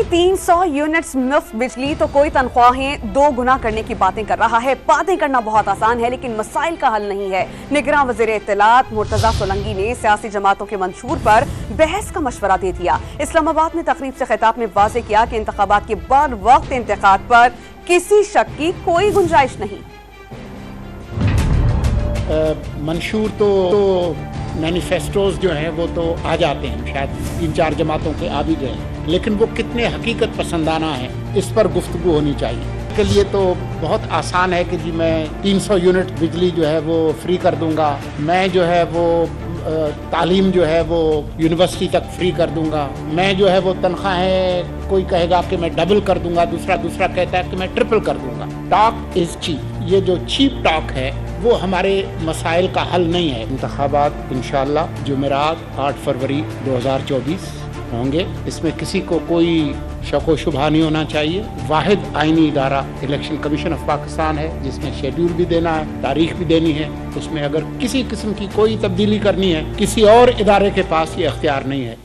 कोई 300 यूनिट्स मुफ्त बिजली तो कोई तनख्वाहें 2 गुना करने की बातें कर रहा है। बातें करना बहुत आसान है लेकिन मसाइल का हल नहीं है। निगरान वज़ीर इत्तलात मुर्तज़ा सोलंकी ने सियासी जमातों के मंशूर पर बहस का मशवरा दे दिया। इस्लामाबाद में तकरीब से खिताब में वाज़ेह किया कि इंतखाबात के बाद वक्त इंतखाब पर किसी शक की कोई गुंजाइश नहीं। मंशूर तो मैनिफेस्टोज जो हैं वो तो आ जाते हैं, शायद 3-4 जमातों के आ भी गए, लेकिन वो कितने हकीकत पसंदाना हैं इस पर गुफ्तगू होनी चाहिए। के लिए तो बहुत आसान है कि जी मैं 300 यूनिट बिजली जो है वो फ्री कर दूंगा, मैं जो है वो तालीम जो है वो यूनिवर्सिटी तक फ्री कर दूंगा, मैं जो है वो तनख्वाहें कोई कहेगा कि मैं डबल कर दूंगा, दूसरा कहता है कि मैं ट्रिपल कर दूंगा। Talk is cheap. ये जो चीप टॉक है वो हमारे मसाइल का हल नहीं है। इंतखाबात इंशाअल्लाह जुमेरात 8 फरवरी 2024 होंगे। इसमें किसी को कोई शक व शुबहा नहीं होना चाहिए। वाहिद आईनी इदारा इलेक्शन कमीशन ऑफ पाकिस्तान है जिसमें शेड्यूल भी देना है, तारीख भी देनी है। उसमें अगर किसी किस्म की कोई तब्दीली करनी है किसी और इदारे के पास ये अख्तियार नहीं है।